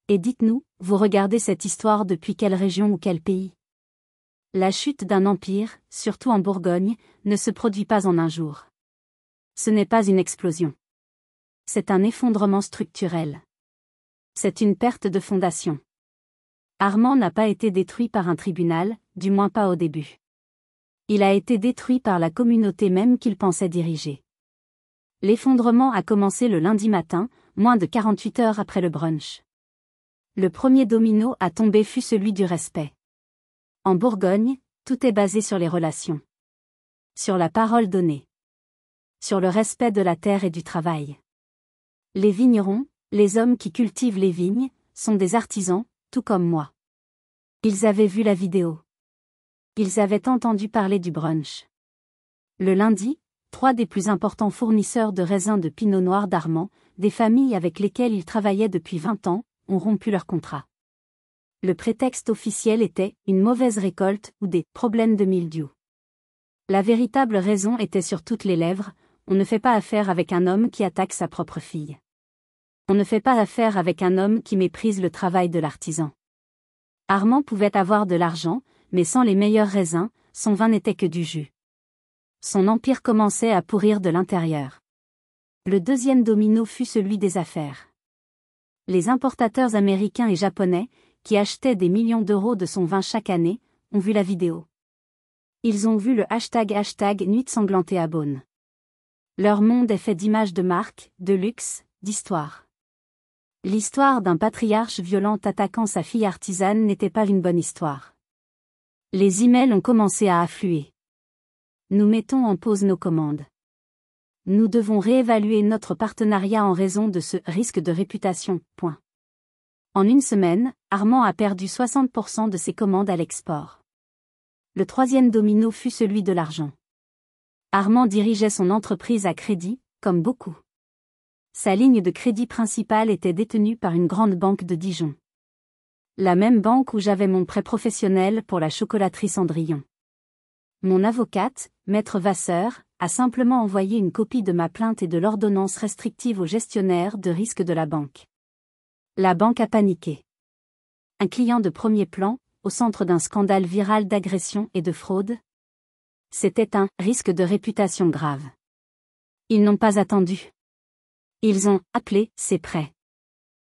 Et dites-nous, vous regardez cette histoire depuis quelle région ou quel pays? La chute d'un empire, surtout en Bourgogne, ne se produit pas en un jour. Ce n'est pas une explosion. C'est un effondrement structurel. C'est une perte de fondation. Armand n'a pas été détruit par un tribunal, du moins pas au début. Il a été détruit par la communauté même qu'il pensait diriger. L'effondrement a commencé le lundi matin, moins de 48 heures après le brunch. Le premier domino à tomber fut celui du respect. En Bourgogne, tout est basé sur les relations. Sur la parole donnée. Sur le respect de la terre et du travail. Les vignerons, les hommes qui cultivent les vignes, sont des artisans, tout comme moi. Ils avaient vu la vidéo. Ils avaient entendu parler du brunch. Le lundi, 3 des plus importants fournisseurs de raisins de pinot noir d'Armand, des familles avec lesquelles ils travaillaient depuis 20 ans, ont rompu leur contrat. Le prétexte officiel était une mauvaise récolte ou des problèmes de mildiou. La véritable raison était sur toutes les lèvres: on ne fait pas affaire avec un homme qui attaque sa propre fille. On ne fait pas affaire avec un homme qui méprise le travail de l'artisan. Armand pouvait avoir de l'argent, mais sans les meilleurs raisins, son vin n'était que du jus. Son empire commençait à pourrir de l'intérieur. Le deuxième domino fut celui des affaires. Les importateurs américains et japonais, qui achetaient des millions d'euros de son vin chaque année, ont vu la vidéo. Ils ont vu le hashtag Nuit sanglante à Beaune. Leur monde est fait d'images de marque, de luxe, d'histoire. L'histoire d'un patriarche violent attaquant sa fille artisane n'était pas une bonne histoire. Les emails ont commencé à affluer. Nous mettons en pause nos commandes. Nous devons réévaluer notre partenariat en raison de ce risque de réputation. En une semaine, Armand a perdu 60% de ses commandes à l'export. Le troisième domino fut celui de l'argent. Armand dirigeait son entreprise à crédit, comme beaucoup. Sa ligne de crédit principale était détenue par une grande banque de Dijon. La même banque où j'avais mon prêt professionnel pour la chocolaterie Cendrillon. Mon avocate, Maître Vasseur, a simplement envoyé une copie de ma plainte et de l'ordonnance restrictive au gestionnaire de risque de la banque. La banque a paniqué. Un client de premier plan, au centre d'un scandale viral d'agression et de fraude. C'était un risque de réputation grave. Ils n'ont pas attendu. Ils ont appelé ses prêts.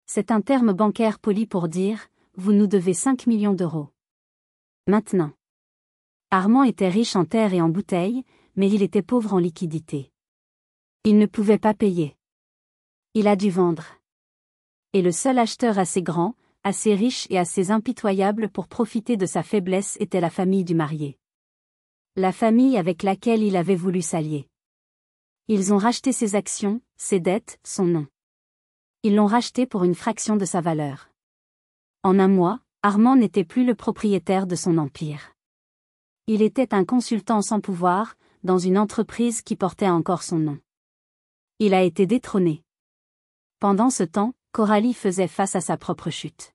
C'est un terme bancaire poli pour dire: vous nous devez 5 millions d'euros. Maintenant. Armand était riche en terre et en bouteilles, mais il était pauvre en liquidité. Il ne pouvait pas payer. Il a dû vendre. Et le seul acheteur assez grand, assez riche et assez impitoyable pour profiter de sa faiblesse était la famille du marié. La famille avec laquelle il avait voulu s'allier. Ils ont racheté ses actions, ses dettes, son nom. Ils l'ont racheté pour une fraction de sa valeur. En un mois, Armand n'était plus le propriétaire de son empire. Il était un consultant sans pouvoir, dans une entreprise qui portait encore son nom. Il a été détrôné. Pendant ce temps, Coralie faisait face à sa propre chute.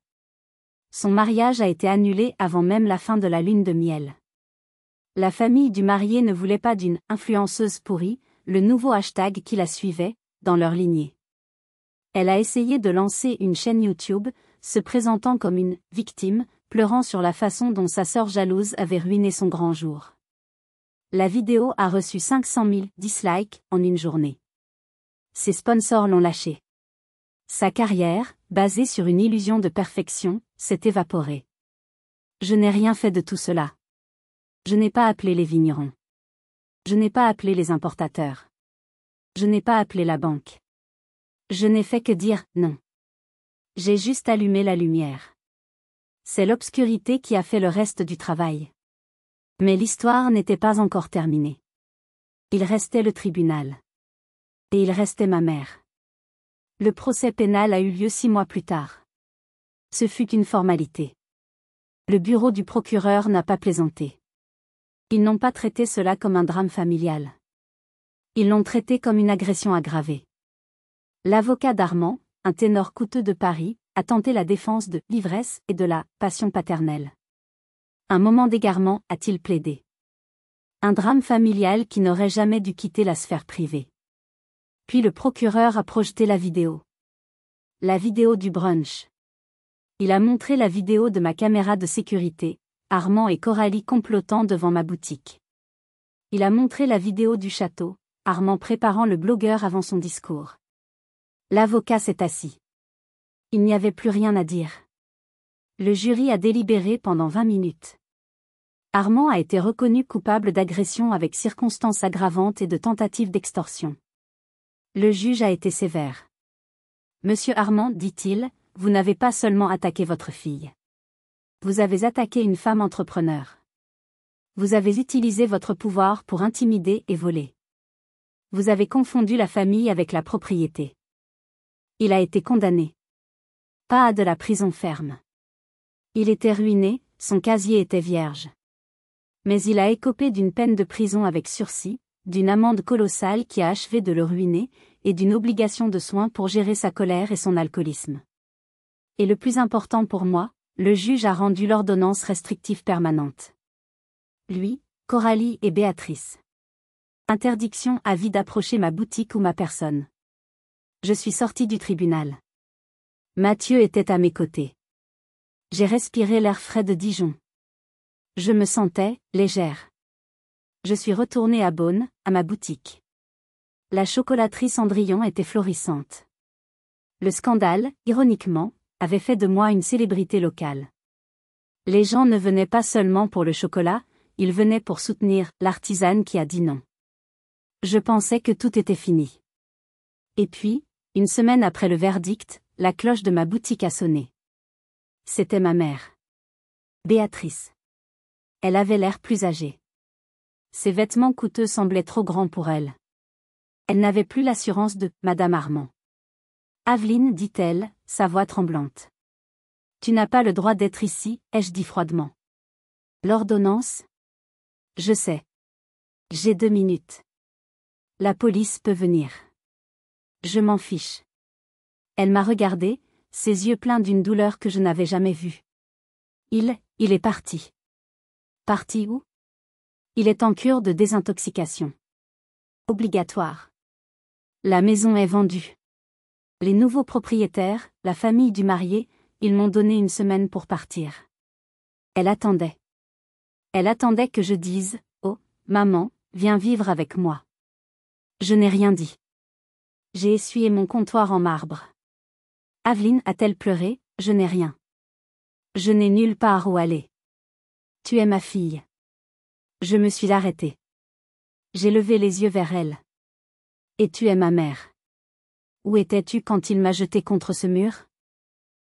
Son mariage a été annulé avant même la fin de la lune de miel. La famille du marié ne voulait pas d'une « influenceuse pourrie », le nouveau hashtag qui la suivait, dans leur lignée. Elle a essayé de lancer une chaîne YouTube, se présentant comme une « victime », pleurant sur la façon dont sa sœur jalouse avait ruiné son grand jour. La vidéo a reçu 500 000 dislikes en une journée. Ses sponsors l'ont lâchée. Sa carrière, basée sur une illusion de perfection, s'est évaporée. Je n'ai rien fait de tout cela. Je n'ai pas appelé les vignerons. Je n'ai pas appelé les importateurs. Je n'ai pas appelé la banque. Je n'ai fait que dire non. J'ai juste allumé la lumière. C'est l'obscurité qui a fait le reste du travail. Mais l'histoire n'était pas encore terminée. Il restait le tribunal. Et il restait ma mère. Le procès pénal a eu lieu 6 mois plus tard. Ce fut une formalité. Le bureau du procureur n'a pas plaisanté. Ils n'ont pas traité cela comme un drame familial. Ils l'ont traité comme une agression aggravée. L'avocat d'Armand, un ténor coûteux de Paris, a tenté la défense de l'ivresse et de la passion paternelle. Un moment d'égarement, a-t-il plaidé. Un drame familial qui n'aurait jamais dû quitter la sphère privée. Puis le procureur a projeté la vidéo. La vidéo du brunch. Il a montré la vidéo de ma caméra de sécurité, Armand et Coralie complotant devant ma boutique. Il a montré la vidéo du château, Armand préparant le blogueur avant son discours. L'avocat s'est assis. Il n'y avait plus rien à dire. Le jury a délibéré pendant 20 minutes. Armand a été reconnu coupable d'agression avec circonstances aggravantes et de tentative d'extorsion. Le juge a été sévère. Monsieur Armand, dit-il, vous n'avez pas seulement attaqué votre fille. Vous avez attaqué une femme entrepreneur. Vous avez utilisé votre pouvoir pour intimider et voler. Vous avez confondu la famille avec la propriété. Il a été condamné. Pas à de la prison ferme. Il était ruiné, son casier était vierge. Mais il a écopé d'une peine de prison avec sursis, d'une amende colossale qui a achevé de le ruiner, et d'une obligation de soins pour gérer sa colère et son alcoolisme. Et le plus important pour moi, le juge a rendu l'ordonnance restrictive permanente. Lui, Coralie et Béatrice. Interdiction à vie d'approcher ma boutique ou ma personne. Je suis sortie du tribunal. Mathieu était à mes côtés. J'ai respiré l'air frais de Dijon. Je me sentais légère. Je suis retournée à Beaune, à ma boutique. La chocolaterie Cendrillon était florissante. Le scandale, ironiquement, avait fait de moi une célébrité locale. Les gens ne venaient pas seulement pour le chocolat, ils venaient pour soutenir l'artisane qui a dit non. Je pensais que tout était fini. Et puis, une semaine après le verdict, la cloche de ma boutique a sonné. C'était ma mère. Béatrice. Elle avait l'air plus âgée. Ses vêtements coûteux semblaient trop grands pour elle. Elle n'avait plus l'assurance de « Madame Armand ». « Aveline, dit-elle, sa voix tremblante. Tu n'as pas le droit d'être ici, ai-je dit froidement. L'ordonnance ? Je sais. J'ai 2 minutes. La police peut venir. Je m'en fiche. Elle m'a regardé, ses yeux pleins d'une douleur que je n'avais jamais vue. Il est parti. Parti où ? Il est en cure de désintoxication. Obligatoire. La maison est vendue. Les nouveaux propriétaires, la famille du marié, ils m'ont donné une semaine pour partir. Elle attendait. Elle attendait que je dise « Oh, maman, viens vivre avec moi ». Je n'ai rien dit. J'ai essuyé mon comptoir en marbre. Aveline a-t-elle pleuré ? Je n'ai rien. Je n'ai nulle part où aller. Tu es ma fille. Je me suis arrêtée. J'ai levé les yeux vers elle. Et tu es ma mère. Où étais-tu quand il m'a jeté contre ce mur ?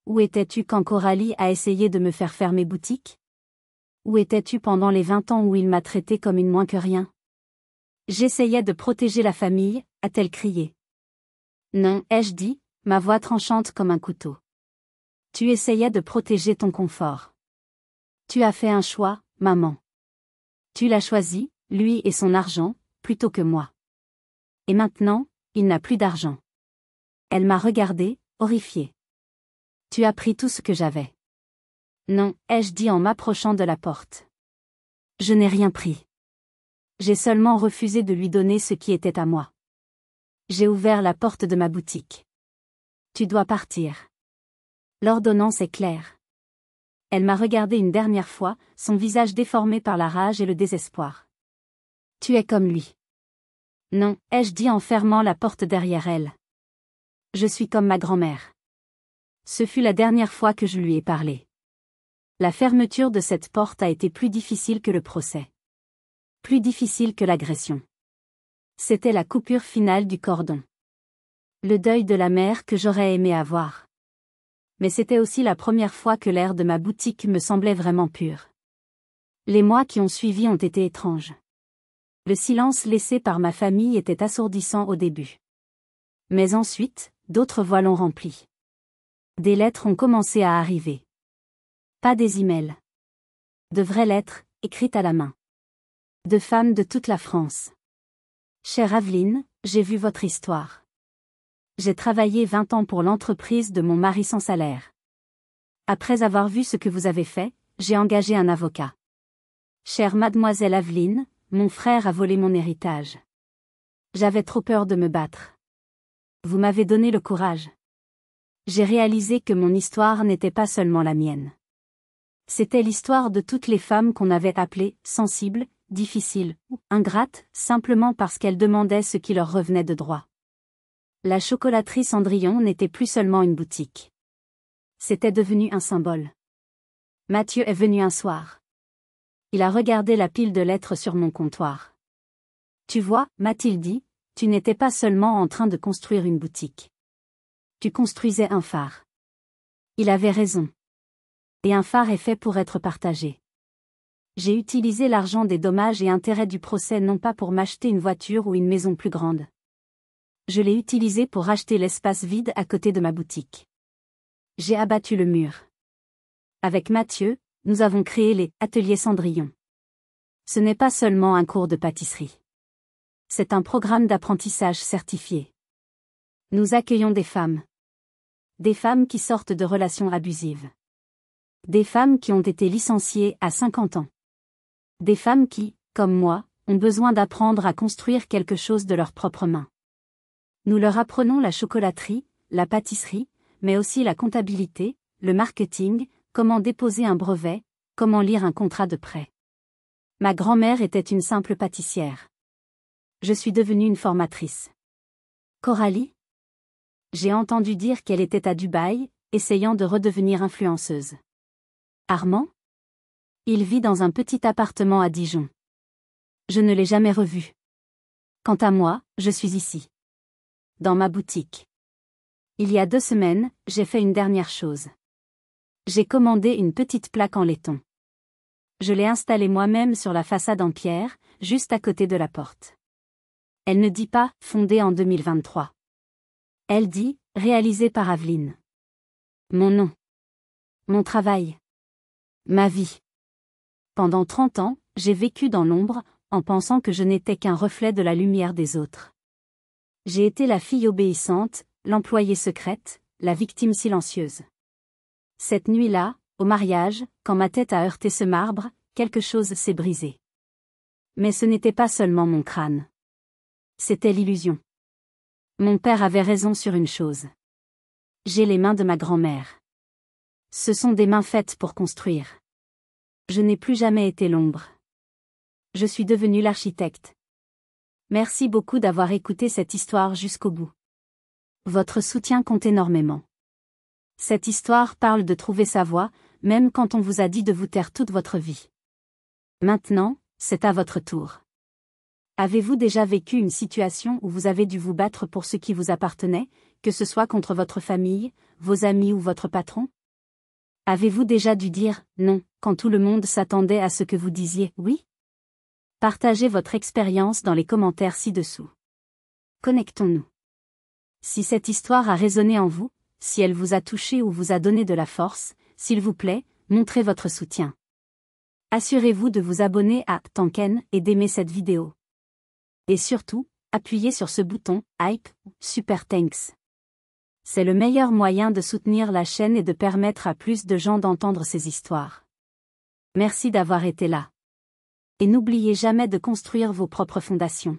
Où étais-tu quand Coralie a essayé de me faire fermer boutique ? Où étais-tu pendant les 20 ans où il m'a traité comme une moins que rien ? J'essayais de protéger la famille, a-t-elle crié. Non, ai-je dit, ma voix tranchante comme un couteau. Tu essayais de protéger ton confort. Tu as fait un choix, maman. Tu l'as choisi, lui et son argent, plutôt que moi. Et maintenant, il n'a plus d'argent. Elle m'a regardée, horrifiée. Tu as pris tout ce que j'avais. Non, ai-je dit en m'approchant de la porte. Je n'ai rien pris. J'ai seulement refusé de lui donner ce qui était à moi. J'ai ouvert la porte de ma boutique. Tu dois partir. L'ordonnance est claire. Elle m'a regardé une dernière fois, son visage déformé par la rage et le désespoir. Tu es comme lui. Non, ai-je dit en fermant la porte derrière elle. Je suis comme ma grand-mère. Ce fut la dernière fois que je lui ai parlé. La fermeture de cette porte a été plus difficile que le procès. Plus difficile que l'agression. C'était la coupure finale du cordon. Le deuil de la mère que j'aurais aimé avoir. Mais c'était aussi la première fois que l'air de ma boutique me semblait vraiment pur. Les mois qui ont suivi ont été étranges. Le silence laissé par ma famille était assourdissant au début. Mais ensuite, d'autres voies l'ont rempli. Des lettres ont commencé à arriver. Pas des emails. De vraies lettres, écrites à la main. De femmes de toute la France. Chère Aveline, j'ai vu votre histoire. J'ai travaillé 20 ans pour l'entreprise de mon mari sans salaire. Après avoir vu ce que vous avez fait, j'ai engagé un avocat. Chère mademoiselle Aveline, mon frère a volé mon héritage. J'avais trop peur de me battre. Vous m'avez donné le courage. J'ai réalisé que mon histoire n'était pas seulement la mienne. C'était l'histoire de toutes les femmes qu'on avait appelées sensibles, difficiles ou ingrates, simplement parce qu'elles demandaient ce qui leur revenait de droit. La chocolaterie Cendrillon n'était plus seulement une boutique. C'était devenu un symbole. Mathieu est venu un soir. Il a regardé la pile de lettres sur mon comptoir. Tu vois, m'a-t-il dit, tu n'étais pas seulement en train de construire une boutique. Tu construisais un phare. Il avait raison. Et un phare est fait pour être partagé. J'ai utilisé l'argent des dommages et intérêts du procès non pas pour m'acheter une voiture ou une maison plus grande. Je l'ai utilisé pour racheter l'espace vide à côté de ma boutique. J'ai abattu le mur. Avec Mathieu, nous avons créé les Ateliers Cendrillon. Ce n'est pas seulement un cours de pâtisserie. C'est un programme d'apprentissage certifié. Nous accueillons des femmes. Des femmes qui sortent de relations abusives. Des femmes qui ont été licenciées à 50 ans. Des femmes qui, comme moi, ont besoin d'apprendre à construire quelque chose de leurs propres mains. Nous leur apprenons la chocolaterie, la pâtisserie, mais aussi la comptabilité, le marketing, comment déposer un brevet, comment lire un contrat de prêt. Ma grand-mère était une simple pâtissière. Je suis devenue une formatrice. Coralie? J'ai entendu dire qu'elle était à Dubaï, essayant de redevenir influenceuse. Armand? Il vit dans un petit appartement à Dijon. Je ne l'ai jamais revu. Quant à moi, je suis ici. Dans ma boutique. Il y a 2 semaines, j'ai fait une dernière chose. J'ai commandé une petite plaque en laiton. Je l'ai installée moi-même sur la façade en pierre, juste à côté de la porte. Elle ne dit pas « fondée en 2023 ». Elle dit « réalisée par Aveline ». Mon nom. Mon travail. Ma vie. Pendant 30 ans, j'ai vécu dans l'ombre, en pensant que je n'étais qu'un reflet de la lumière des autres. J'ai été la fille obéissante, l'employée secrète, la victime silencieuse. Cette nuit-là, au mariage, quand ma tête a heurté ce marbre, quelque chose s'est brisé. Mais ce n'était pas seulement mon crâne. C'était l'illusion. Mon père avait raison sur une chose. J'ai les mains de ma grand-mère. Ce sont des mains faites pour construire. Je n'ai plus jamais été l'ombre. Je suis devenue l'architecte. Merci beaucoup d'avoir écouté cette histoire jusqu'au bout. Votre soutien compte énormément. Cette histoire parle de trouver sa voie, même quand on vous a dit de vous taire toute votre vie. Maintenant, c'est à votre tour. Avez-vous déjà vécu une situation où vous avez dû vous battre pour ce qui vous appartenait, que ce soit contre votre famille, vos amis ou votre patron? Avez-vous déjà dû dire « non » quand tout le monde s'attendait à ce que vous disiez « oui » ? Partagez votre expérience dans les commentaires ci-dessous. Connectons-nous. Si cette histoire a résonné en vous, si elle vous a touché ou vous a donné de la force, s'il vous plaît, montrez votre soutien. Assurez-vous de vous abonner à Tanken et d'aimer cette vidéo. Et surtout, appuyez sur ce bouton « Hype » ou « Super Thanks ». C'est le meilleur moyen de soutenir la chaîne et de permettre à plus de gens d'entendre ces histoires. Merci d'avoir été là. Et n'oubliez jamais de construire vos propres fondations.